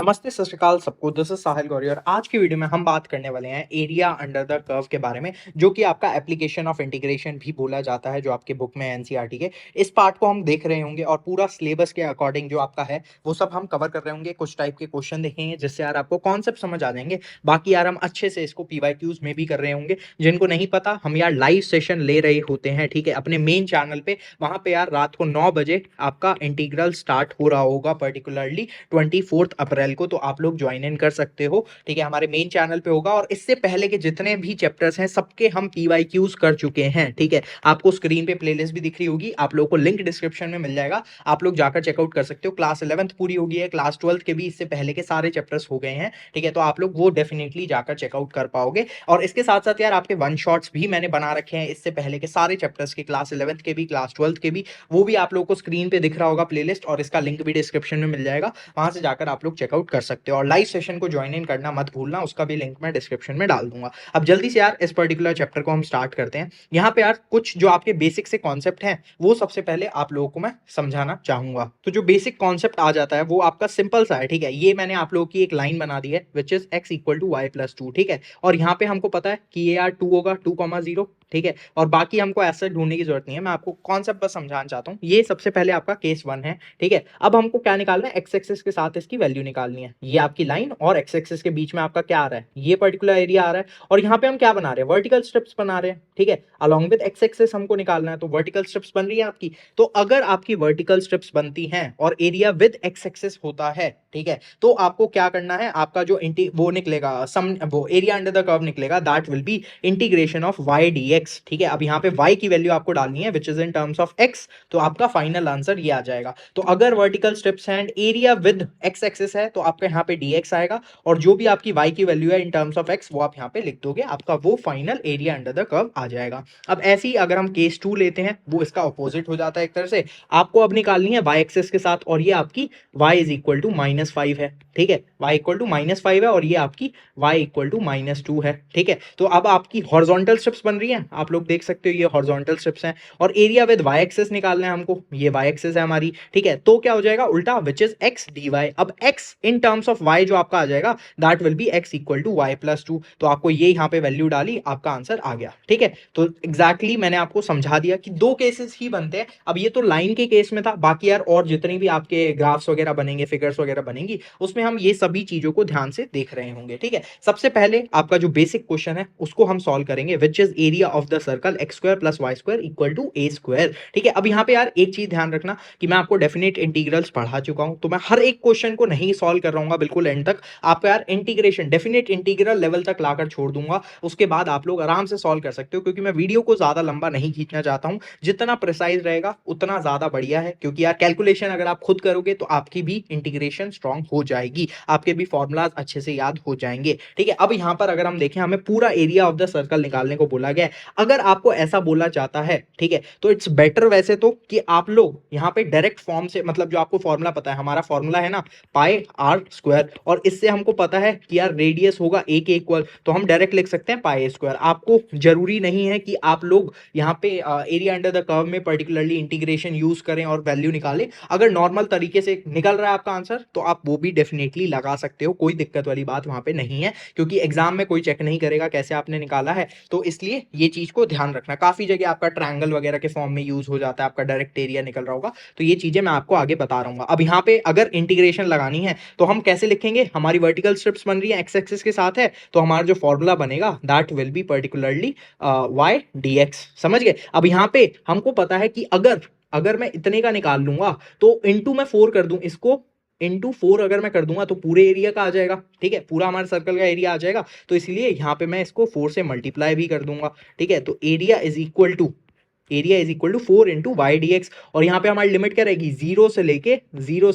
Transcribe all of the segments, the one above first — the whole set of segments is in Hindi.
नमस्ते, सत श्री अकाल सबको। दिस इज साहिल गौरी और आज की वीडियो में हम बात करने वाले हैं एरिया अंडर द कर्व के बारे में, जो कि आपका एप्लीकेशन ऑफ इंटीग्रेशन भी बोला जाता है, जो आपके बुक में एनसीईआरटी के। इस पार्ट को हम देख रहे होंगे और पूरा सिलेबस के अकॉर्डिंग जो आपका है वो सब हम कवर कर रहे होंगे। कुछ टाइप के क्वेश्चन देखेंगे जिससे यार आपको कॉन्सेप्ट समझ आ जाएंगे। बाकी यार हम अच्छे से इसको पीवाईक्यूज में भी कर रहे होंगे। जिनको नहीं पता, हम यार लाइव सेशन ले रहे होते हैं, ठीक है, अपने मेन चैनल पे। वहां पे यार रात को 9 बजे आपका इंटीग्रल स्टार्ट हो रहा होगा, पर्टिकुलरली 24 अप्रैल को। तो आप लोग ज्वाइन इन कर सकते हो, ठीक है, हमारे मेन चैनल पे होगा। और इससे पहले के जितने भी चैप्टर्स हैं सबके हम पीवाईक्यूज कर चुके हैं, ठीक है। आपको स्क्रीन पे प्लेलिस्ट भी दिख रही होगी, आप लोगों को लिंक डिस्क्रिप्शन में मिल जाएगा, आप लोग जाकर चेकआउट कर सकते हो। क्लास 11th पूरी हो गई है, क्लास 12th के भी इससे पहले के सारे चैप्टर्स हो गए हैं, ठीक है। तो आप लोग वो डेफिनेटली जाकर चेकआउट कर पाओगे। और इसके साथ साथ यार आपके वन शॉट्स भी मैंने बना रखे हैं इससे पहले के सारे चैप्टर्स के, क्लास 11th के भी, क्लास 12th के भी। वो भी आप लोगों को स्क्रीन पे दिख रहा होगा प्लेलिस्ट, और इसका लिंक भी डिस्क्रिप्शन में मिल जाएगा, वहां से जाकर आप लोग चेकआउट कर सकते हो। और लाइव सेशन को ज्वाइन इन करना मत भूलना, उसका भी लिंक मैं डिस्क्रिप्शन में डाल दूंगा। अब जल्दी से यार इस पर्टिकुलर चैप्टर को हम स्टार्ट करते हैं। यहाँ पे यार कुछ जो आपके बेसिक से कॉन्सेप्ट हैं वो सबसे पहले आप लोगों को मैं समझाना चाहूंगा। तो जो बेसिक कॉन्सेप्ट आ जाता है वो आपका सिंपल सा है, ठीक है। ये मैंने आप लोगों की एक लाइन बना दी है, which is x equal to y plus two, ठीक है। और यहाँ पे हमको पता है कि ये यार 2 होगा, 2,0, ठीक है। और बाकी हमको ऐसा ढूंढने की जरूरत नहीं है, मैं आपको कॉन्सेप्ट बस समझाना चाहता हूँ। ये सबसे पहले आपका केस 1 है, ठीक है। अब हमको क्या निकालना है, एक्स एक्सिस के साथ इसकी वैल्यू निकालनी है। ये आपकी लाइन और एक्स एक्सिस के बीच में आपका क्या आ रहा है, ये पर्टिकुलर एरिया आ रहा है। और यहाँ पे हम क्या बना रहे हैं, वर्टिकल स्ट्रिप्स बना रहे हैं, ठीक है। अलॉन्ग विद एक्स एक्सिस हमको निकालना है, तो वर्टिकल स्ट्रिप्स बन रही है आपकी। तो अगर आपकी वर्टिकल स्ट्रिप्स बनती हैं और एरिया विद एक्स एक्सिस होता है, ठीक है, तो आपको क्या करना है, आपका जो वो निकलेगा, सम वो एरिया अंडर द कर्व निकलेगा, that will B integration of y dx, ठीक है। अब यहाँ पे y की वैल्यू आपको डालनी है which is in terms of x, तो आपका फाइनल आंसर ये आ जाएगा। तो अगर vertical strips and area with x axis है तो आपका यहाँ पे dx आएगा, और जो भी आपकी y की वैल्यू है इन टर्म्स ऑफ x वो आप यहाँ पे लिख दोगे, आपका वो final area under the curve आ जाएगा। अब ऐसे ही अगर हम केस 2 लेते हैं, वो इसका ऑपोजिट हो जाता है एक तरह से। आपको अब निकालनी है y एक्सिस के साथ, और ये आपकी y इज इक्वल टू -5 है, ठीक है। y इक्वल टू -5 है और ये आपकी y इक्वल टू -2 है, ठीक है। तो अब आपकी हॉरिजॉन्टल स्ट्रिप्स बन रही हैं, आप लोग देख सकते हो ये हॉरिजॉन्टल स्ट्रिप्स हैं। और एरिया विद y एक्सिस निकालना है हमको, ये y एक्सिस है हमारी, ठीक है। तो क्या हो जाएगा उल्टा, विच इज x dy। अब x in terms of y जो आपका आ जाएगा, that will be x equal to y plus 2। तो आपको ये यहाँ पे वैल्यू डाली, आपका आंसर आ गया, ठीक है। तो एग्जैक्टली मैंने आपको समझा दिया कि दो केसेस ही बनते हैं। अब ये तो लाइन के केस में था, बाकी यार और जितनी भी आपके ग्राफ्स वगैरह बनेंगे, फिगर्स वगैरह बनेंगी, उसमें हम ये सभी चीजों को ध्यान से देख रहे होंगे, ठीक है। सबसे पहले आपका जो बेसिक क्वेश्चन है उसको हम सॉल्व करेंगे, which is area of the circle x square plus y square equal to a square, ठीक है। अब यहाँ पे यार एक चीज ध्यान रखना कि मैं आपको डेफिनेट इंटीग्रल्स पढ़ा चुका हूं, तो मैं हर एक क्वेश्चन को नहीं सॉल्व कर रहा हूँ बिल्कुल एंड तक। आपको यार इंटीग्रेशन डेफिनेट इंटीग्रल लेवल तक लाकर छोड़ दूंगा, उसके बाद आप लोग आराम से सॉल्व कर सकते हो, क्योंकि मैं वीडियो को ज्यादा लंबा नहीं खींचना चाहता हूँ। जितना प्रिसाइज रहेगा उतना ज्यादा बढ़िया है, क्योंकि यार कैलकुलेशन अगर आप खुद करोगे तो आपकी भी इंटीग्रेशन स्ट्रांग हो जाएगी, आपके भी फॉर्मूलाज अच्छे से याद हो जाएंगे, ठीक है। अब यहाँ पर अगर हम देखें, हमें पूरा एरिया ऑफ द सर्कल निकालने को बोला गया है। अगर आपको ऐसा बोला जाता है, ठीक है, तो इट्स बेटर वैसे तो कि आप लोग यहाँ पे डायरेक्ट फॉर्म से, मतलब जो आपको फॉर्मूला पता है, हमारा फॉर्मूला है ना पाई आर स्क्वायर, और इससे हमको पता है कि यार रेडियस होगा a के इक्वल, तो हम डायरेक्ट लिख सकते हैं पाई स्क्वायर। आपको जरूरी नहीं है कि आप लोग यहाँ पे एरिया अंडर द कर्व में पर्टिकुलरली इंटीग्रेशन यूज करें और वैल्यू निकालें। अगर नॉर्मल तरीके से निकल रहा है आपका आंसर तो आप वो भी डेफिनेटली लगा सकते हो, कोई दिक्कत वाली बात वहां पे नहीं है, क्योंकि एग्जाम में कोई चेक नहीं करेगा कैसे आपने निकाला है। तो इसलिए ये चीज को ध्यान रखना, काफी जगह आपका ट्रायंगल वगैरह के फॉर्म में यूज हो जाता है, आपका डायरेक्ट एरिया निकल रहा होगा। तो ये चीजें मैं आपको आगे बता रहा हूँ। अब यहाँ पे अगर इंटीग्रेशन लगानी है तो हम कैसे लिखेंगे, हमारी वर्टिकल स्ट्रिप्स बन रही है, एक्स एक्सिस के साथ है, तो हमारा जो फॉर्मूला बनेगा that will B particularly y dx, समझ गए। अब यहाँ पे हमको पता है कि अगर अगर मैं इतने का निकाल लूंगा तो इंटू मैं 4 कर दूं, इसको इंटू 4 अगर मैं कर दूंगा तो पूरे एरिया का आ जाएगा, ठीक है, पूरा हमारे सर्कल का एरिया आ जाएगा। तो इसलिए यहाँ पे मैं इसको 4 से मल्टीप्लाई भी कर दूंगा, ठीक है। तो area is equal to 4 into y d x. और यहाँ पे हमारी लिमिट क्या रहेगी, जीरो से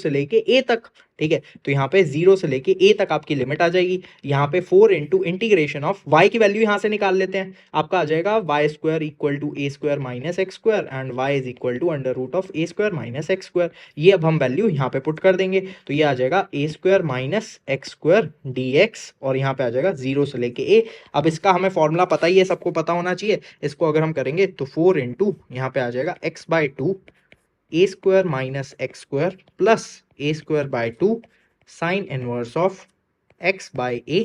लेके ए तक, ठीक है। तो यहाँ पे 0 से लेके a तक आपकी लिमिट आ जाएगी। यहाँ पे 4 इंटू इंटीग्रेशन ऑफ y की वैल्यू यहाँ से निकाल लेते हैं, आपका आ जाएगा y square equal to a square minus x square and y is equal to under root of a square minus x square. ये अब हम वैल्यू यहाँ पे पुट कर देंगे, तो ये आ जाएगा a square minus x square d x, और यहाँ पे आ जाएगा 0 से लेके a। अब इसका हमें फॉर्मूला पता ही है, सबको पता होना चाहिए। इसको अगर हम करेंगे तो 4 इंटू यहाँ पे आ जाएगा x by 2 a square minus x square plus a square by 2 sine inverse of x by a,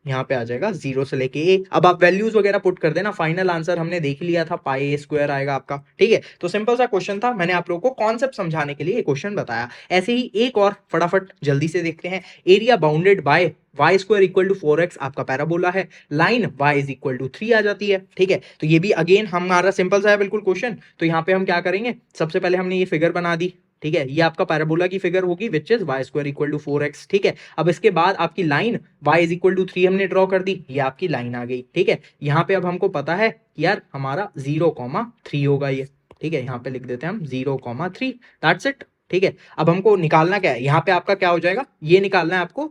यहाँ पे आ जाएगा 0 से लेके a। अब आप वैल्यूज वगैरह पुट कर देना, फाइनल आंसर हमने देख लिया था, पाई a स्क्वायर आएगा आपका। ठीक है, तो सिंपल सा क्वेश्चन था, मैंने आप लोगों को कॉन्सेप्ट समझाने के लिए ये क्वेश्चन बताया। ऐसे ही एक और फटाफट जल्दी से देखते हैं। Area bounded by y square equal to 4x आपका पैराबोला है, line y is equal to 3 आ जाती है। ठीक है, तो ये भी अगेन हमारा सिंपल सा है बिल्कुल क्वेश्चन। तो यहाँ पे हम क्या करेंगे, सबसे पहले हमने ये फिगर बना दी। ठीक है, ये आपका पैराबोला की फिगर होगी which is y square equal to 4x। ठीक है, अब इसके बाद आपकी line y is equal to 3 हमने ड्रॉ कर दी, ये आपकी लाइन आ गई। ठीक है, यहाँ पे अब हमको पता है कि यार हमारा 0,3 होगा ये। ठीक है, यहाँ पे लिख देते हैं हम 0,3, दैट्स इट। ठीक है, अब हमको निकालना क्या है, यहाँ पे आपका क्या हो जाएगा, ये निकालना है आपको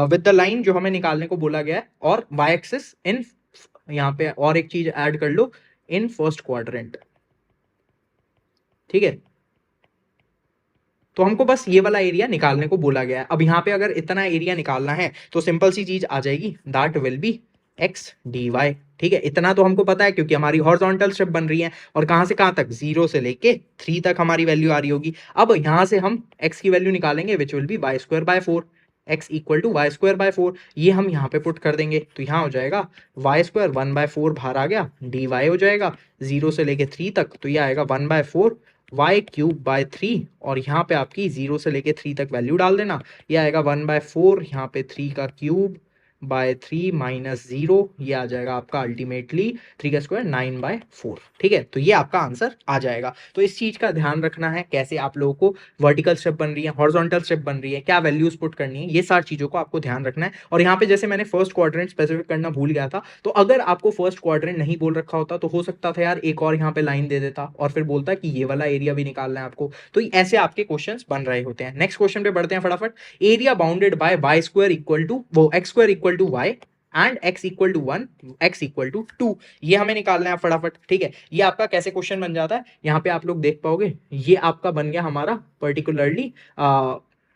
विद द लाइन जो हमें निकालने को बोला गया है, और y एक्सिस इन, यहाँ पे और एक चीज ऐड कर लो, इन फर्स्ट क्वाड्रेंट। ठीक है, तो हमको बस ये वाला एरिया निकालने को बोला गया है। अब यहाँ पे अगर इतना एरिया निकालना है तो सिंपल सी चीज आ जाएगी, that will be x dy। ठीक है, इतना तो हमको पता है क्योंकि हमारी हॉरिजॉन्टल स्ट्रिप बन रही है, और कहां से कहां तक, 0 से लेके 3 तक हमारी वैल्यू आ रही होगी। अब यहां से हम x की वैल्यू निकालेंगे which will be y square by 4, x equal to y square by 4। ये हम यहाँ पे पुट कर देंगे, तो यहाँ हो जाएगा वाई स्क्वायर 1/4 बाहर आ गया, dy हो जाएगा 0 से लेके 3 तक, तो ये आएगा 1/4 वाई क्यूब बाय 3, और यहाँ पे आपकी 0 से लेके 3 तक वैल्यू डाल देना, ये आएगा 1/4, यहाँ पे 3 का क्यूब बाय 3 माइनस 0, ये आ जाएगा आपका अल्टीमेटली 3 का स्क्वायर 9/4। ठीक है, तो ये आपका आंसर आ जाएगा। तो इस चीज का ध्यान रखना है, कैसे आप लोगों को वर्टिकल स्टेप बन रही है, हॉरिजॉन्टल स्टेप बन रही है, क्या वैल्यूज पुट करनी है, ये सारी चीजों को आपको ध्यान रखना है। और यहाँ पे जैसे मैंने फर्स्ट क्वाड्रेंट स्पेसिफिक करना भूल गया था, तो अगर आपको फर्स्ट क्वाड्रेंट नहीं बोल रखा होता तो हो सकता था यार एक और यहाँ पे लाइन दे देता और फिर बोलता कि ये वाला एरिया भी निकालना है आपको। तो ऐसे आपके क्वेश्चंस बन रहे होते हैं। नेक्स्ट क्वेश्चन पे बढ़ते हैं फटाफट। Area bounded by y square equal to वो x square equal to y and x equal to 1, x equal to 2, ये हमें निकालना है फटाफट। ठीक है, ये आपका कैसे क्वेश्चन बन जाता है, यहाँ पे आप लोग देख पाओगे, ये आपका बन गया हमारा particularly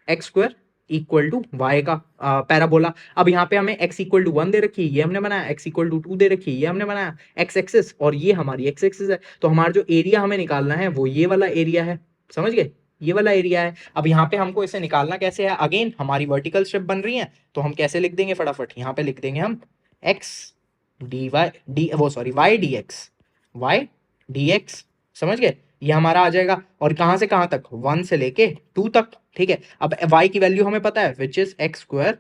x square equal to y का पैराबोला। अब यहाँ पे हमें x इक्वल टू 1 दे रखी है, ये हमने बनाया, x इक्वल टू 2 दे रखी है, ये हमने बनाया, x एक्सिस, और ये हमारी x एक्सिस है। तो हमारा जो एरिया हमें निकालना है वो ये वाला एरिया है, समझ गए, ये वाला एरिया है। अब यहाँ पे हमको इसे निकालना कैसे है, अगेन हमारी वर्टिकल स्ट्रिप बन रही है, तो हम कैसे लिख देंगे फटाफट, यहाँ पे लिख देंगे हम x डी वाई डी वो सॉरी y dx, समझ गए, ये हमारा आ जाएगा। और कहां से कहां तक, 1 से लेके 2 तक। ठीक है, अब y की वैल्यू हमें पता है which is x square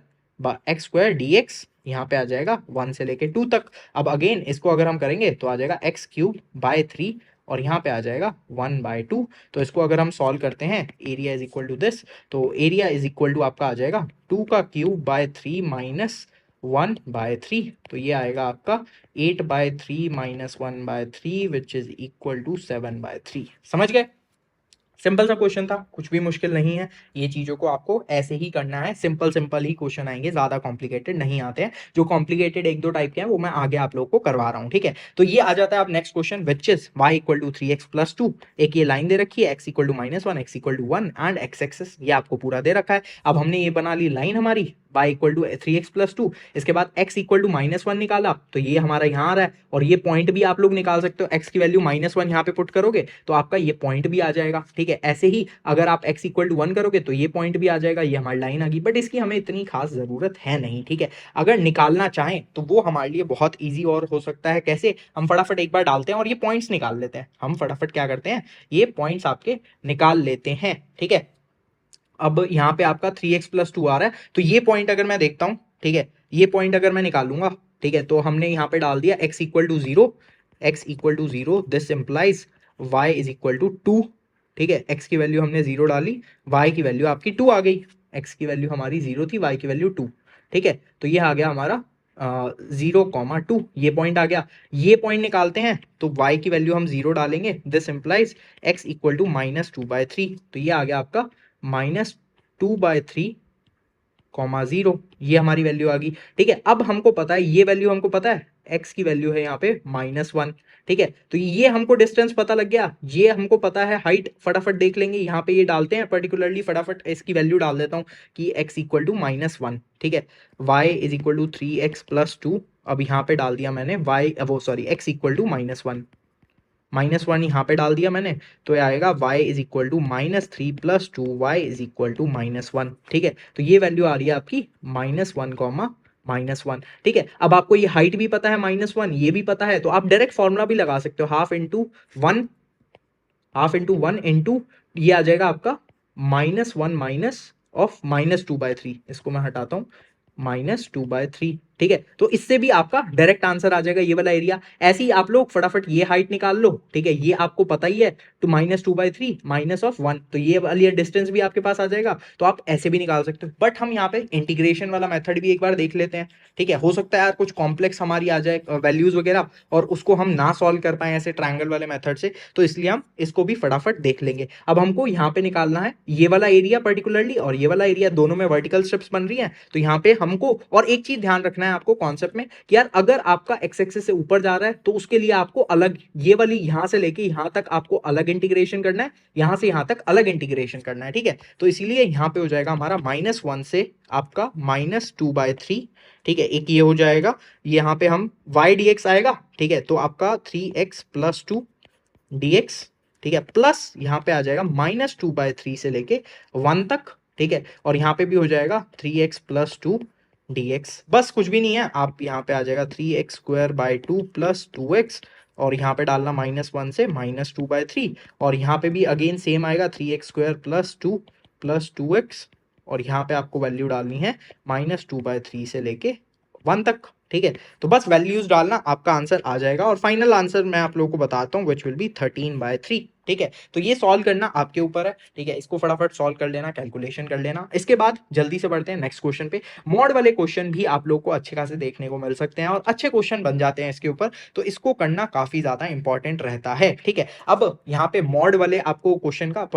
dx, यहाँ पे आ जाएगा 1 से लेके 2 तक। अब अगेन इसको अगर हम करेंगे तो आ जाएगा x क्यूब बाय 3, और यहाँ पे आ जाएगा 1/2। तो इसको अगर हम सॉल्व करते हैं, area is equal to this, तो एरिया इज इक्वल टू आपका आ जाएगा 2 का क्यूब बाय 3 माइनस 1/3, तो ये आएगा आपका 8/3 minus 1/3 which is equal to 7/3। समझ गए, सिंपल सा क्वेश्चन था, कुछ भी मुश्किल नहीं है। ये चीजों को आपको ऐसे ही करना है, सिंपल सिंपल ही क्वेश्चन आएंगे, ज्यादा कॉम्प्लिकेटेड नहीं आते हैं। जो कॉम्प्लिकेटेड एक दो टाइप के हैं वो मैं आगे आप लोगों को करवा रहा हूँ। ठीक है, तो ये आ जाता है अब next question which is y equal to 3x plus 2। एक ये लाइन दे रखी है, x equal to -1, x equal to 1 and x axis ये आपको पूरा दे रखा है। अब हमने ये बना ली लाइन हमारी y equal to 3x plus 2, इसके बाद x इक्वल टू -1 निकाला, तो ये हमारा यहाँ आ रहा है। और ये पॉइंट भी आप लोग निकाल सकते हो, x की वैल्यू -1 यहाँ पे पुट करोगे तो आपका ये पॉइंट भी आ जाएगा। ठीक है, ऐसे ही अगर आप x इक्वल टू 1 करोगे तो ये पॉइंट भी आ जाएगा, ये हमारी लाइन आ गई, बट इसकी हमें इतनी खास जरूरत है नहीं। ठीक है, अगर निकालना चाहें तो वो हमारे लिए बहुत ईजी और हो सकता है। कैसे, हम फटाफट एक बार डालते हैं और ये पॉइंट्स निकाल लेते हैं। हम फटाफट क्या करते हैं, ये पॉइंट्स आपके निकाल लेते हैं। ठीक है, अब यहाँ पे आपका 3x प्लस 2 आ रहा है, तो ये पॉइंट अगर मैं देखता हूँ, ठीक है, ये पॉइंट अगर मैं निकालूंगा, ठीक है, तो हमने यहाँ पे डाल दिया x equal to 0, x equal to 0, this implies y is equal to 2। ठीक है, x की वैल्यू हमने 0 डाली, y की वैल्यू आपकी 2 आ गई, x की वैल्यू हमारी 0 थी, y की वैल्यू 2। ठीक है, तो ये आ गया हमारा 0,2, ये पॉइंट आ गया। ये पॉइंट निकालते हैं तो y की वैल्यू हम 0 डालेंगे, this implies x equal to -2/3, तो ये आ गया आपका -2/3, 0, ये हमारी वैल्यू आ गई। ठीक है, अब हमको पता है, ये वैल्यू हमको पता है, x की वैल्यू है यहाँ पे -1। ठीक है, तो ये हमको डिस्टेंस पता लग गया, ये हमको पता है हाइट, फटाफट देख लेंगे, यहाँ पे ये डालते हैं पर्टिकुलरली, फटाफट इसकी वैल्यू डाल देता हूँ कि x इक्वल टू -1। ठीक है, y is equal to 3x plus 2, अब यहाँ पे डाल दिया मैंने y, वो सॉरी x इक्वल टू -1। -1 यहाँ पे डाल दिया मैंने, तो ये आएगा y is equal to -3 + 2y is equal to -1। ठीक है, तो ये वैल्यू आ रही है आपकी -1 कॉमा -1। ठीक है, अब आपको ये हाइट भी पता है -1, ये भी पता है, तो आप डायरेक्ट फॉर्मूला भी लगा सकते हो, हाफ इंटू वन इंटू ये आ जाएगा आपका -1 माइनस ऑफ -2/3। इसको मैं हटाता हूं, -2/3। ठीक है, तो इससे भी आपका डायरेक्ट आंसर आ जाएगा ये वाला एरिया। ऐसे ही आप लोग फटाफट ये हाइट निकाल लो। ठीक है, ये आपको पता ही है, तो -2/3 माइनस ऑफ 1, तो ये वाली डिस्टेंस भी आपके पास आ जाएगा। तो आप ऐसे भी निकाल सकते हो, बट हम यहाँ पे इंटीग्रेशन वाला मेथड भी एक बार देख लेते हैं। ठीक है, हो सकता है यार कुछ कॉम्प्लेक्स हमारी आ जाए वैल्यूज वगैरह, और उसको हम ना सॉल्व कर पाए ऐसे ट्रायंगल वाले मेथड से, तो इसलिए हम इसको भी फटाफट देख लेंगे। अब हमको यहाँ पे निकालना है ये वाला एरिया पर्टिकुलरली, और ये वाला एरिया, दोनों में वर्टिकल स्ट्रिप्स बन रही हैं, तो यहाँ पे हमको और एक चीज ध्यान रखना है आपको कॉन्सेप्ट में कि यार अगर आपका एक्स एक्सिस से ऊपर जा रहा है तो उसके लिए आपको अलग, ये वाली यहां से लेके यहां तक आपको अलग इंटीग्रेशन करना है, यहां से यहां तक अलग इंटीग्रेशन करना है। ठीक है, तो इसीलिए यहां पे हो जाएगा हमारा -1 से आपका -2/3। ठीक है, एक ये हो जाएगा, यहाँ पे हम y dx आएगा। ठीक है, तो आपका 3x + 2 dx। ठीक है, प्लस यहाँ पे आ जाएगा -2/3 से लेके 1 तक। ठीक है, और यहाँ पे भी हो जाएगा 3x + 2 dx। बस कुछ भी नहीं है, आप यहाँ पे आ जाएगा 3x² 2 + 2x, और यहाँ पे डालना -1 से -2/3, और यहाँ पे भी अगेन सेम आएगा 3x² + 2 + 2x, और यहाँ पे आपको वैल्यू डालनी है -2/3 से लेके 1 तक। ठीक है, तो बस वैल्यूज डालना, आपका आंसर आ जाएगा, और फाइनल आंसर मैं आप लोगों को बताता हूँ, विच विल बी 13/3। ठीक है, तो ये सॉल्व करना आपके ऊपर है। ठीक है, इसको फटाफट सॉल्व कर लेना, कैलकुलेशन कर लेना। इसके बाद जल्दी से बढ़ते हैं नेक्स्ट क्वेश्चन पे। मॉड वाले क्वेश्चन भी आप लोग को अच्छे खासे देखने को मिल सकते हैं, और अच्छे क्वेश्चन बन जाते हैं इसके ऊपर, तो इसको करना काफी ज्यादा इंपॉर्टेंट रहता है। ठीक है, अब यहाँ पे मॉड वाले आपको क्वेश्चन का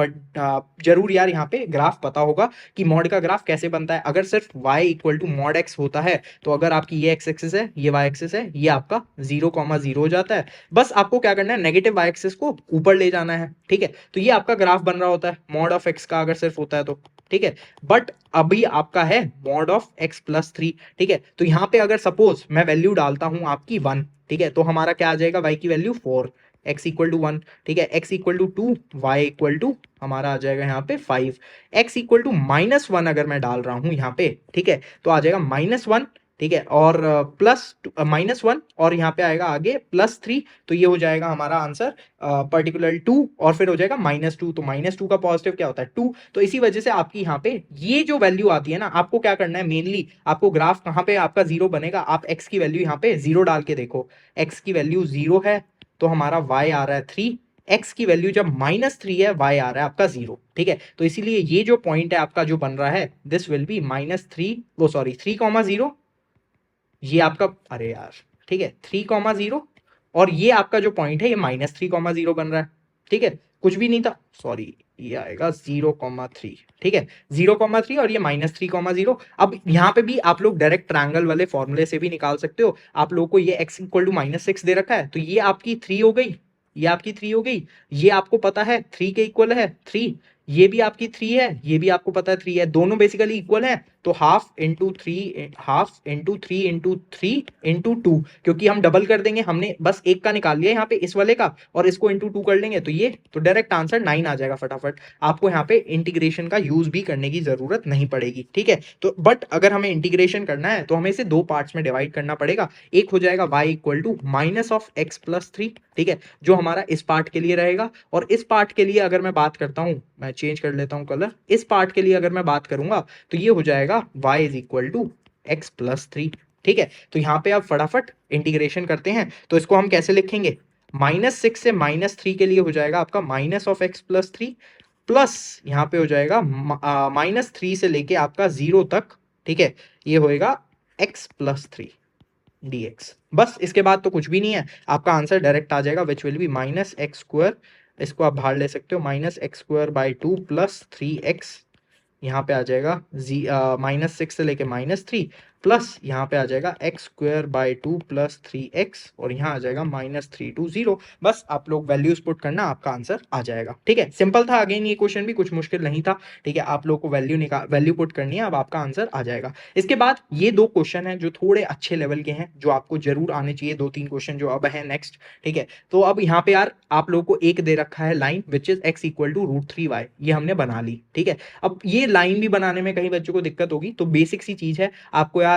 जरूर यार यहाँ पे ग्राफ पता होगा कि मॉड का ग्राफ कैसे बनता है। अगर सिर्फ y = मॉड x होता है, तो अगर आपकी ये x एक्सिस है, ये y एक्सिस है, ये आपका 0,0 हो जाता है। बस आपको क्या करना है, नेगेटिव y एक्सिस को ऊपर ले जाना है। ठीक है, तो ये आपका ग्राफ बन रहा होता है मॉड ऑफ x का, अगर सिर्फ होता है तो। ठीक है, बट अभी आपका है मॉड ऑफ x + 3। ठीक है, तो यहाँ पे अगर सपोज मैं वैल्यू डालता हूं आपकी 1, ठीक है, तो हमारा क्या आ जाएगा, y की वैल्यू 4, x = 1। ठीक है, x = 2, y = हमारा आ जाएगा यहाँ पे 5, x = -1 अगर मैं डाल रहा हूं यहाँ पे। ठीक है, तो आ जाएगा -1। ठीक है, और -1, और यहाँ पे आएगा आगे +3, तो ये हो जाएगा हमारा आंसर पर्टिकुलर 2, और फिर हो जाएगा -2, तो -2 का पॉजिटिव क्या होता है 2। तो इसी वजह से आपकी यहाँ पे ये जो वैल्यू आती है ना, आपको क्या करना है, मेनली आपको ग्राफ कहाँ पे आपका 0 बनेगा, आप x की वैल्यू यहाँ पे 0 डाल के देखो। x की वैल्यू 0 है, तो हमारा y आ रहा है 3। x की वैल्यू जब -3 है, y आ रहा है आपका 0। ठीक है, तो इसीलिए ये जो पॉइंट है आपका जो बन रहा है, दिस विल बी -3, वो सॉरी 3,0, ये आपका, अरे यार, ठीक है 3,0, और ये आपका जो पॉइंट है ये -3,0 बन रहा है। ठीक है, कुछ भी नहीं था, सॉरी, ये आएगा 0,3। ठीक है, 0,3, और ये -3,0। अब यहाँ पे भी आप लोग डायरेक्ट ट्रायंगल वाले फॉर्मूले से भी निकाल सकते हो। आप लोग को ये x = -6 दे रखा है, तो ये आपकी 3 हो गई, ये आपकी 3 हो गई, ये आपको पता है 3 के इक्वल है 3, ये भी आपकी 3 है, ये भी आपको पता है 3 है, दोनों बेसिकली इक्वल है, तो हाफ इंटू 3 इंटू 3 इंटू 2, क्योंकि हम डबल कर देंगे, हमने बस एक का निकाल लिया यहाँ पे इस वाले का, और इसको इंटू 2 कर लेंगे, तो ये तो डायरेक्ट आंसर 9 आ जाएगा फटाफट। आपको यहाँ पे इंटीग्रेशन का यूज भी करने की जरूरत नहीं पड़ेगी। ठीक है, तो बट अगर हमें इंटीग्रेशन करना है तो हमें इसे दो पार्ट्स में डिवाइड करना पड़ेगा। एक हो जाएगा y = -(x + 3), ठीक है, जो हमारा इस पार्ट के लिए रहेगा, और इस पार्ट के लिए अगर मैं बात करता हूं, मैं चेंज कर लेता हूं कलर, इस पार्ट के लिए अगर मैं बात करूंगा तो ये हो जाएगा y = x + 3। ठीक है, तो यहाँ पे आप फटाफट इंटीग्रेशन करते हैं, तो इसको हम कैसे लिखेंगे, -6 से -3 के लिए हो जाएगा आपका -(x + 3) प्लस यहाँ पे हो जाएगा -3 से लेके आपका 0 तक। ठीक है, ये होएगा x + 3 dx। बस इसके बाद तो कुछ भी नहीं है, आपका आंसर डायरेक्ट आ जाएगा, विच विल बी -x², इसको आप बाहर ले सकते हो, -x² 2 + 3x, यहाँ पे आ जाएगा -6 से लेके -3, प्लस यहाँ पे आ जाएगा x square by 2 plus 3x और यहाँ आ जाएगा -320। बस आप लोग वैल्यूज पुट करना, आपका आंसर आ जाएगा। ठीक है, सिंपल था। अगेन ये क्वेश्चन भी कुछ मुश्किल नहीं था। ठीक है, आप लोग को वैल्यू पुट करनी है, अब आपका आंसर आ जाएगा। इसके बाद ये दो क्वेश्चन हैं जो थोड़े अच्छे लेवल के हैं, जो आपको जरूर आने चाहिए। 2-3 क्वेश्चन जो अब है नेक्स्ट। ठीक है, तो अब यहाँ पे यार आप लोगों को एक दे रखा है line which is x equal to √3y, ये हमने बना ली। ठीक है, अब ये लाइन भी बनाने में कहीं बच्चों को दिक्कत होगी, तो बेसिक सी चीज है आपको यार,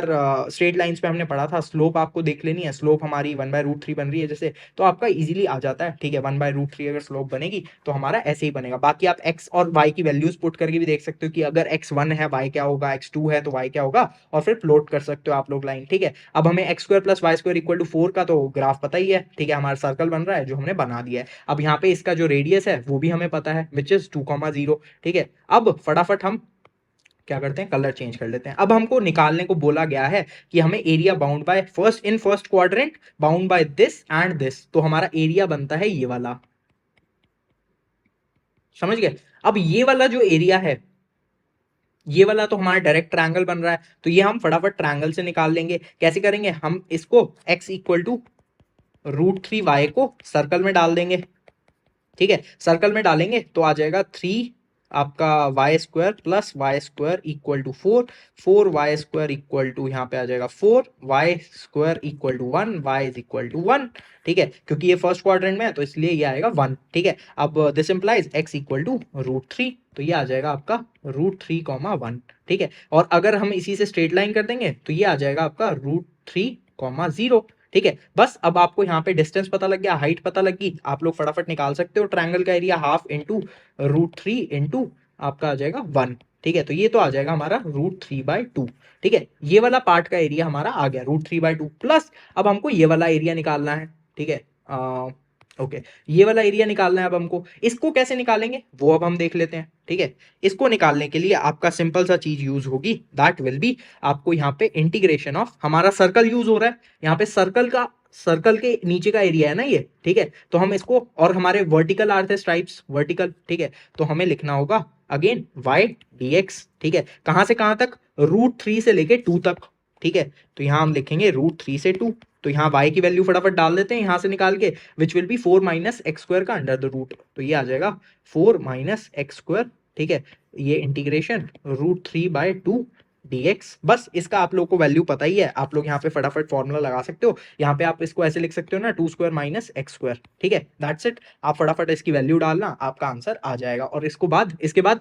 स्ट्रेट लाइंस पे हमने पढ़ा था, स्लोप आपको देख लेनी है। स्लोप हमारी 1/√3 बन रही है जैसे, तो आपका इजीली आ जाता है। ठीक है, 1/√3 अगर स्लोप बनेगी तो हमारा ऐसे ही बनेगा। बाकी आप x और y की वैल्यूज पुट करके भी देख सकते हो कि अगर x1 है y क्या होगा, x2 है तो y क्या होगा, और फिर प्लॉट कर सकते हो आप लोग लाइन। ठीक है, अब हमें x² + y² इक्वल टू 4 का तो ग्राफ पता ही है। ठीक है, हमारा सर्कल बन रहा है जो हमने बना दिया है। अब यहाँ पे इसका जो रेडियस है वो भी हमें पता है, विच इज 2,0। ठीक है, अब फटाफट हम क्या करते हैं, कलर चेंज कर लेते हैं। अब हमको निकालने को बोला गया है कि हमें area bound by first quadrant bound by this and this, तो हमारा एरिया बनता है ये वाला। समझ गए? अब ये वाला जो एरिया है, ये वाला तो हमारा डायरेक्ट ट्रायंगल बन रहा है, तो ये हम फटाफट ट्रायंगल से निकाल लेंगे। कैसे करेंगे, हम इसको x इक्वल टू √3y को सर्कल में डाल देंगे। ठीक है, सर्कल में डालेंगे तो आ जाएगा 3 आपका y² + y² equal to 4 y² equal to यहाँ पे आ जाएगा 4 y² equal to 1 y is equal to 1। ठीक है, क्योंकि ये फर्स्ट क्वाड्रेंट में है तो इसलिए ये आएगा 1। ठीक है, अब this implies x equal to √3, तो ये आ जाएगा आपका √3, 1। ठीक है, और अगर हम इसी से स्ट्रेट लाइन कर देंगे तो ये आ जाएगा आपका √3, 0। ठीक है, बस अब आपको यहाँ पे डिस्टेंस पता लग गया, हाइट पता लग गई, आप लोग फटाफट निकाल सकते हो ट्रायंगल का एरिया। हाफ इंटू √3 इंटू आपका आ जाएगा 1। ठीक है, तो ये तो आ जाएगा हमारा √3/2। ठीक है, ये वाला पार्ट का एरिया हमारा आ गया √3/2 प्लस अब हमको ये वाला एरिया निकालना है। ठीक है, ओके, ये वाला एरिया निकालना है अब हमको। इसको कैसे निकालेंगे वो अब हम देख लेते हैं। ठीक है, इसको निकालने के लिए आपका सिंपल सा चीज यूज होगी, दैट विल बी आपको यहाँ पे इंटीग्रेशन ऑफ, हमारा सर्कल यूज हो रहा है यहाँ पे, सर्कल के नीचे का एरिया है ना ये। ठीक है, तो हम इसको, और हमारे वर्टिकल आर्थ है स्ट्राइप्स वर्टिकल। ठीक है, तो हमें लिखना होगा अगेन y dx। ठीक है, कहां से कहां तक, √3 से लेके 2 तक। ठीक है, तो यहां हम लिखेंगे √3 से 2, तो यहाँ y की वैल्यू फटाफट डाल देते हैं यहां से निकाल के, विच विल बी 4 - x² का अंडर द रूट, तो ये आ जाएगा 4 - x²। ठीक है, ये इंटीग्रेशन √3/2 dx। बस इसका आप लोग को वैल्यू पता ही है, आप लोग यहाँ पे फटाफट फॉर्मूला लगा सकते हो। यहाँ पे आप इसको ऐसे लिख सकते हो ना, 2² - x²। ठीक है, दैट्स इट। आप फटाफट इसकी वैल्यू डालना, आपका आंसर आ जाएगा। और इसके बाद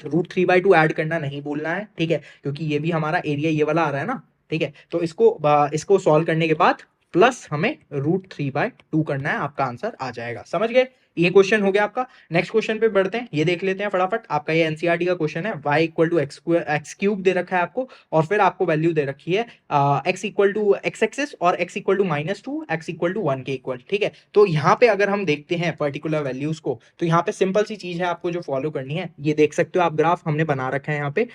√3/2 ऐड करना नहीं भूलना है। ठीक है, क्योंकि ये भी हमारा एरिया ये वाला आ रहा है ना। ठीक है, तो इसको सॉल्व करने के बाद प्लस हमें √3/2 करना है, आपका आंसर आ जाएगा। समझ गए? ये क्वेश्चन हो गया आपका। नेक्स्ट क्वेश्चन पे बढ़ते हैं, ये देख लेते हैं फटाफट। आपका ये एनसीईआरटी का क्वेश्चन है, y इक्वल टू x³ दे रखा है आपको, और फिर आपको वैल्यू दे रखी है x equal to x axis और x equal to -2, x equal to 1 के इक्वल। ठीक है, तो यहाँ पे अगर हम देखते हैं पर्टिकुलर वैल्यूज को, तो यहाँ पे सिंपल सी चीज है आपको जो फॉलो करनी है। ये देख सकते हो आप, ग्राफ हमने बना रखा है यहाँ पे।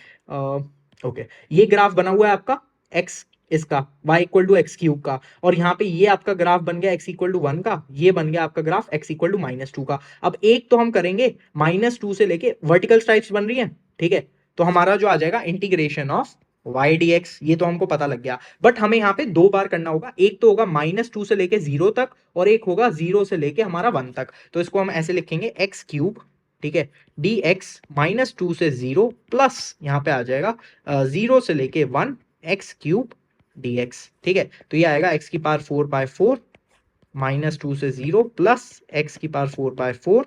ओके, ये ग्राफ बना हुआ है आपका x, इसका y इक्वल टू x³ का, और यहाँ पे ये आपका ग्राफ बन गया x इक्वल टू 1 का, ये बन गया आपका ग्राफ x इक्वल टू -2 का। अब एक तो हम करेंगे -2 से लेके वर्टिकल स्ट्राइप्स बन रही है। ठीक है, तो हमारा जो आ जाएगा इंटीग्रेशन ऑफ y dx, ये तो हमको पता लग गया। बट हमें यहाँ पे दो बार करना होगा, एक तो होगा -2 से लेके 0 तक, और एक होगा 0 से लेके हमारा 1 तक। तो इसको हम ऐसे लिखेंगे x³। ठीक है, dx -2 से 0 प्लस यहाँ पे आ जाएगा 0 से लेके 1 x³ dx। ठीक है, तो ये आएगा x⁴ 4/4 -2 से 0 प्लस x⁴ 4/4,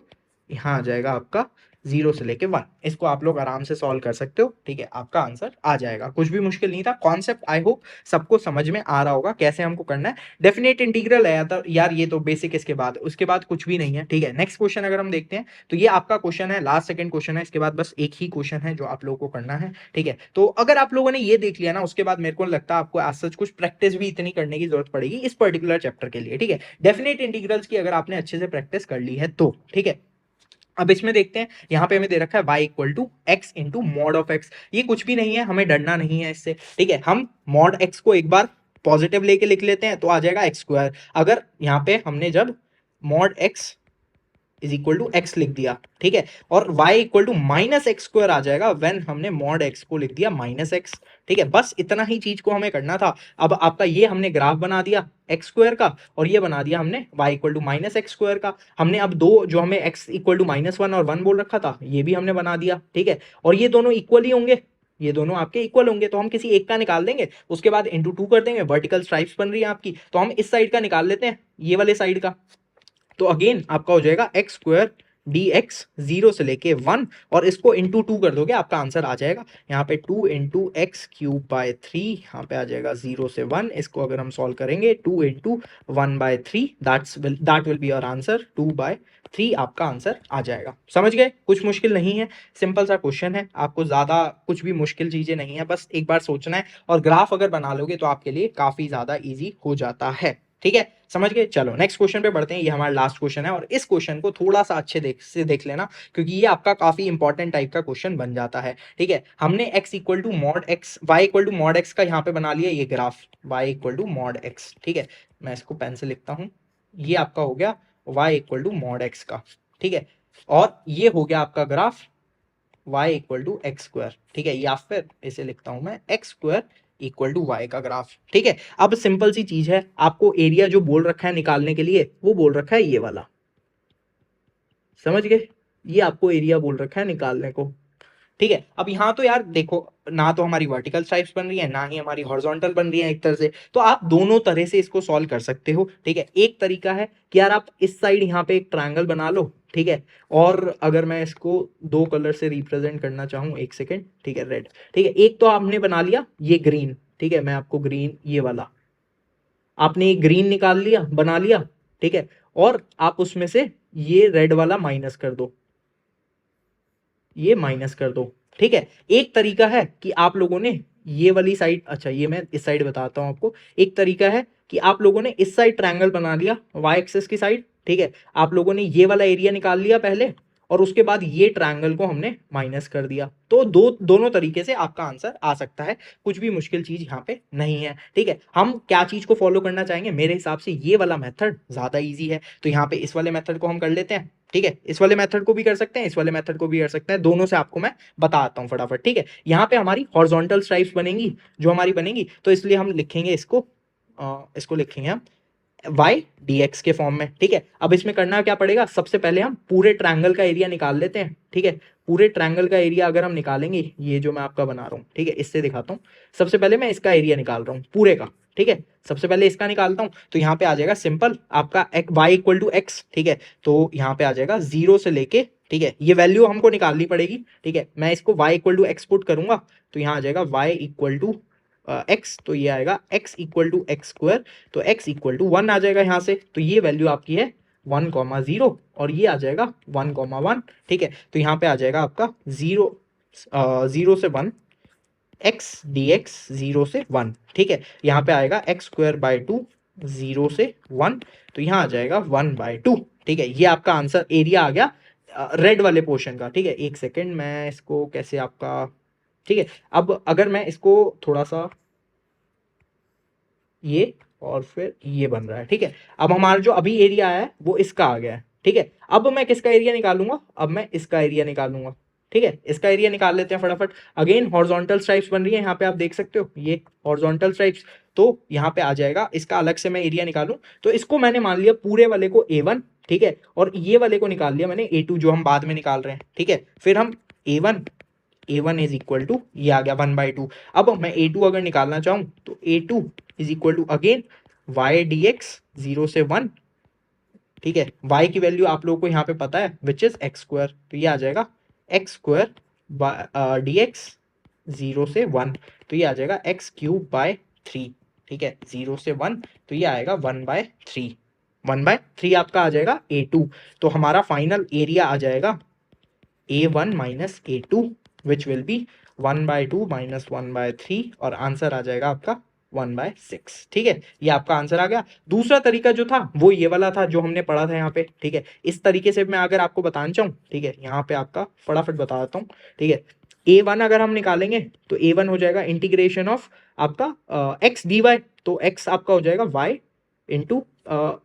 यहाँ आ जाएगा आपका 0 से लेके 1। इसको आप लोग आराम से सॉल्व कर सकते हो। ठीक है, आपका आंसर आ जाएगा, कुछ भी मुश्किल नहीं था। कॉन्सेप्ट आई होप सबको समझ में आ रहा होगा कैसे हमको करना है। डेफिनेट इंटीग्रल है तो यार, ये तो बेसिक, उसके बाद कुछ भी नहीं है। ठीक है, नेक्स्ट क्वेश्चन अगर हम देखते हैं, तो ये आपका क्वेश्चन है, लास्ट सेकंड क्वेश्चन है, इसके बाद बस एक ही क्वेश्चन है जो आप लोगों को करना है। ठीक है, तो अगर आप लोगों ने ये देख लिया ना, उसके बाद मेरे को लगता है आपको आज सच कुछ प्रैक्टिस भी इतनी करने की जरूरत पड़ेगी इस पर्टिकुलर चैप्टर के लिए। ठीक है, डेफिनेट इंटीग्रल्स की अगर आपने अच्छे से प्रैक्टिस कर ली है तो। ठीक है, अब इसमें देखते हैं, यहाँ पे हमें दे रखा है y equal to x into mod of x। ये कुछ भी नहीं है, हमें डरना नहीं है इससे। ठीक है, हम मॉड x को एक बार पॉजिटिव लेके लिख लेते हैं, तो आ जाएगा x²। अगर यहाँ पे हमने जब mod x is equal to x लिख दिया, ठीक है, और y equal to minus x square आ जाएगा व्हेन हमने मॉड x को लिख दिया माइनस एक्स, ठीक है, बस इतना ही चीज को हमें करना था। अब आपका ये हमने ग्राफ बना दिया एक्स स्क्वायर का, और ये बना दिया हमने y equal to minus x square का। हमने अब दो जो हमें x equal to minus one और वन बोल रखा था ये भी हमने बना दिया, ठीक है, और ये दोनों इक्वल ही होंगे, ये दोनों आपके इक्वल होंगे, तो हम किसी एक का निकाल देंगे, उसके बाद इंटू टू कर देंगे, वर्टिकल स्ट्राइप्स बन रही है आपकी, तो हम इस साइड का निकाल लेते हैं, ये वाले साइड का। तो अगेन आपका हो जाएगा x square d x zero से लेके वन, और इसको इंटू टू कर दोगे आपका आंसर आ जाएगा यहाँ पे two into x cube by three, यहाँ पे आ जाएगा जीरो से वन, इसको अगर हम सॉल्व करेंगे two into one by three, that will be your answer, two by three आपका आंसर आ जाएगा। समझ गए, कुछ मुश्किल नहीं है, सिंपल सा क्वेश्चन है, आपको ज्यादा कुछ भी मुश्किल चीजें नहीं है, बस एक बार सोचना है, और ग्राफ अगर बना लोगे तो आपके लिए काफी ज्यादा इजी हो जाता है, ठीक है, समझ गए। चलो नेक्स्ट क्वेश्चन पे बढ़ते हैं, ये हमारा लास्ट क्वेश्चन है, और इस क्वेश्चन को थोड़ा सा अच्छे देख लेना, क्योंकि ये आपका काफी इंपॉर्टेंट टाइप का क्वेश्चन बन जाता है, ठीक है। हमने x equal to mod x, y equal to mod x का यहाँ पे बना लिया ये graph, y equal to mod x, ठीक है, मैं इसको पेन से लिखता हूँ, ये आपका हो गया y equal to mod x का, ठीक है, और ये हो गया आपका graph y equal to x square, ठीक है, या फिर इसे लिखता हूं मैं x square equal to y का ग्राफ, ठीक है। अब सिंपल सी चीज है, आपको एरिया जो बोल रखा है निकालने के लिए वो बोल रखा है ये वाला, समझ गए, ये आपको एरिया बोल रखा है निकालने को, ठीक है। अब यहाँ तो यार देखो, ना तो हमारी वर्टिकल स्ट्राइप्स बन रही है ना ही हमारी हॉरिजॉन्टल बन रही है एक तरह से, तो आप दोनों तरह से इसको सॉल्व कर सकते हो, ठीक है। एक तरीका है कि यार आप इस साइड यहाँ पे एक ट्रायंगल बना लो, ठीक है, और अगर मैं इसको दो कलर से रिप्रेजेंट करना चाहूँ, एक सेकेंड, ठीक है, रेड, ठीक है, एक तो आपने बना लिया ये ग्रीन, ठीक है, मैं आपको ग्रीन ये वाला, आपने ये ग्रीन निकाल लिया बना लिया, ठीक है, और आप उसमें से ये रेड वाला माइनस कर दो, ये माइनस कर दो, ठीक है। एक तरीका है कि आप लोगों ने ये वाली साइड, अच्छा ये मैं इस साइड बताता हूं आपको, एक तरीका है कि आप लोगों ने इस साइड ट्रायंगल बना लिया वाई एक्सिस की साइड, ठीक है, आप लोगों ने ये वाला एरिया निकाल लिया पहले, और उसके बाद ये ट्रायंगल को हमने माइनस कर दिया, तो दोनों तरीके से आपका आंसर आ सकता है, कुछ भी मुश्किल चीज यहाँ पे नहीं है, ठीक है। हम क्या चीज को फॉलो करना चाहेंगे, मेरे हिसाब से ये वाला मेथड ज्यादा इजी है, तो यहाँ पे इस वाले मेथड को हम कर लेते हैं, ठीक है, इस वाले मेथड को भी कर सकते हैं, इस वाले मेथड को भी कर सकते हैं, दोनों से आपको मैं बताता हूँ फटाफट, ठीक है। यहाँ पे हमारी हॉरिजॉन्टल स्ट्राइप्स बनेंगी, जो हमारी बनेंगी, तो इसलिए हम लिखेंगे इसको लिखेंगे हम y dx के फॉर्म में, ठीक है। अब इसमें करना क्या पड़ेगा, सबसे पहले हम पूरे ट्रायंगल का एरिया निकाल लेते हैं, ठीक है। पूरे ट्रायंगल का एरिया अगर हम निकालेंगे, ये जो मैं आपका बना रहा हूँ, ठीक है, इससे दिखाता हूँ, सबसे पहले मैं इसका एरिया निकाल रहा हूँ पूरे का, ठीक है, सबसे पहले इसका निकालता हूँ, तो यहाँ पे आ जाएगा सिंपल आपका y इक्वल टू एक्स, ठीक है, तो यहाँ पे आ जाएगा जीरो से लेके, ठीक है, ये वैल्यू हमको निकालनी पड़ेगी, ठीक है, मैं इसको y equal to x put करूंगा, तो यहाँ आ जाएगा y इक्वल टू एक्स, तो ये आएगा x equal to x square, तो x इक्वल टू वन आ जाएगा यहाँ से, तो ये वैल्यू आपकी है 1,0 और ये आ जाएगा 1,1, ठीक है, तो यहाँ पे आ जाएगा आपका जीरो से one x D x zero से वन, ठीक है, यहाँ पे आएगा x square by two zero से वन, तो यहाँ आ जाएगा वन बाय टू, ठीक है, ये आपका आंसर एरिया आ गया रेड वाले पोर्शन का, ठीक है। एक सेकेंड, मैं इसको कैसे आपका, ठीक है, अब अगर मैं इसको थोड़ा सा ये और फिर ये बन रहा है, ठीक है, अब हमारा जो अभी एरिया आया है वो इसका आ गया है, ठीक है। अब मैं किसका एरिया निकालूंगा, अब मैं इसका एरिया निकालूंगा, ठीक है, इसका एरिया निकाल लेते हैं फटाफट। अगेन हॉरिजॉन्टल स्ट्राइप्स बन रही है यहाँ पे, आप देख सकते हो ये हॉरिजॉन्टल स्ट्राइप्स, तो यहाँ पे आ जाएगा, इसका अलग से मैं एरिया निकालूं, तो इसको मैंने मान लिया पूरे वाले को A1, ठीक है, और ये वाले को निकाल लिया मैंने A2 जो हम बाद में निकाल रहे हैं, ठीक है। फिर हम A1 इज इक्वल टू, ये आ गया 1/2। अब मैं A2 अगर निकालना चाहूं तो A2 is equal to again y dx zero से वन, ठीक है, y की वैल्यू आप लोगों को यहाँ पे पता है विच इज एक्स स्क्वायर, तो ये आ जाएगा x square d x zero से वन, तो ये आ जाएगा एक्स क्यूब बाय थ्री, ठीक है, जीरो से वन, तो ये आएगा 1/3, 1/3 आपका आ जाएगा A2, तो हमारा फाइनल एरिया आ जाएगा A1 minus A2 which will B 1/2 minus 1/3, और आंसर आ जाएगा आपका 1/6, ठीक है, ये आपका आंसर आ गया। दूसरा तरीका जो था वो ये वाला था जो हमने पढ़ा था यहाँ पे, ठीक है, इस तरीके से मैं अगर आपको बताना चाहूँ, ठीक है, यहाँ पे आपका फटाफट बता देता हूँ, ठीक है, A1 अगर हम निकालेंगे तो A1 हो जाएगा इंटीग्रेशन ऑफ आपका x dy, तो x आपका हो जाएगा y इंटू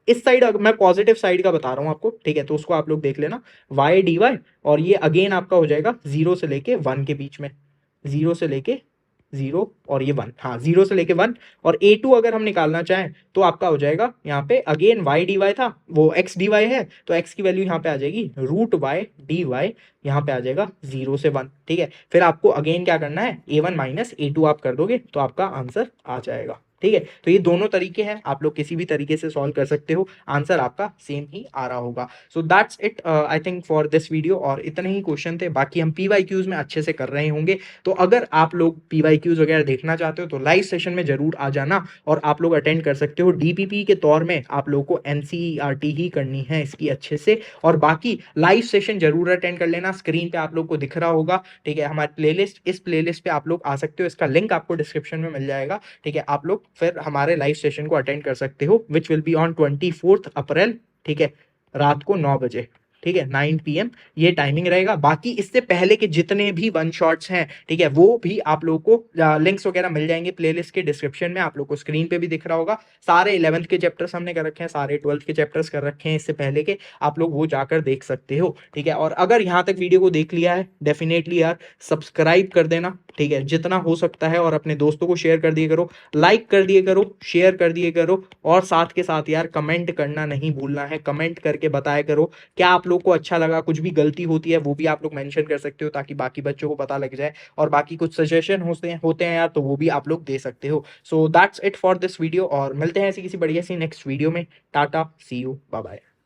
इस साइड मैं पॉजिटिव साइड का बता रहा हूँ आपको, ठीक है, तो उसको आप लोग देख लेना, वाई डी वाई, और ये अगेन आपका हो जाएगा 0 से लेके 1 के बीच में, 0 से लेके 0 और ये 1, हाँ 0 से लेके 1। और a2 अगर हम निकालना चाहें तो आपका हो जाएगा यहाँ पे अगेन वाई डी वाई था, वो एक्स डी वाई है, तो x की वैल्यू यहाँ पे आ जाएगी रूट वाई डी वाई, यहाँ पे आ जाएगा 0 से 1, ठीक है। फिर आपको अगेन क्या करना है, a1 माइनस a2 आप कर दोगे तो आपका आंसर आ जाएगा, ठीक है। तो ये दोनों तरीके हैं, आप लोग किसी भी तरीके से सॉल्व कर सकते हो, आंसर आपका सेम ही आ रहा होगा। So that's it I think for this video, और इतने ही क्वेश्चन थे, बाकी हम पीवाईक्यूज में अच्छे से कर रहे होंगे। तो अगर आप लोग पीवाईक्यूज वगैरह देखना चाहते हो तो लाइव सेशन में जरूर आ जाना, और आप लोग अटेंड कर सकते हो। डीपीपी के तौर में आप लोगों को एनसीईआरटी ही करनी है इसकी अच्छे से, और बाकी लाइव सेशन जरूर अटेंड कर लेना। स्क्रीन पे आप लोग को दिख रहा होगा, ठीक है, हमारी प्लेलिस्ट, इस प्लेलिस्ट पे आप लोग आ सकते हो, इसका लिंक आपको डिस्क्रिप्शन में मिल जाएगा, ठीक है। आप लोग फिर हमारे लाइव सेशन को अटेंड कर सकते हो, विच विल बी ऑन 24 अप्रैल, ठीक है, रात को 9 बजे, ठीक है, 9 PM ये टाइमिंग रहेगा। बाकी इससे पहले के जितने भी वन शॉट्स हैं, ठीक है, वो भी आप लोगों को लिंक्स वगैरह मिल जाएंगे प्लेलिस्ट के डिस्क्रिप्शन में, आप लोग को स्क्रीन पे भी दिख रहा होगा। सारे 11th के चैप्टर्स हमने कर रखे हैं, सारे 12th के चैप्टर्स कर रखे हैं इससे पहले के, आप लोग वो जाकर देख सकते हो, ठीक है। और अगर यहाँ तक वीडियो को देख लिया है, डेफिनेटली यार सब्सक्राइब कर देना, ठीक है, जितना हो सकता है, और अपने दोस्तों को शेयर कर दिया करो, लाइक कर दिए करो, शेयर कर दिए करो, और साथ के साथ यार कमेंट करना नहीं भूलना है, कमेंट करके बताया करो क्या आप लोग को अच्छा लगा, कुछ भी गलती होती है वो भी आप लोग मेंशन कर सकते हो, ताकि बाकी बच्चों को पता लग जाए, और बाकी कुछ सजेशन होते हैं यार, तो वो भी आप लोग दे सकते हो। So that's it for this video, और मिलते हैं ऐसी किसी बढ़िया सी नेक्स्ट वीडियो में। टाटा, सी यू, बाय बाय।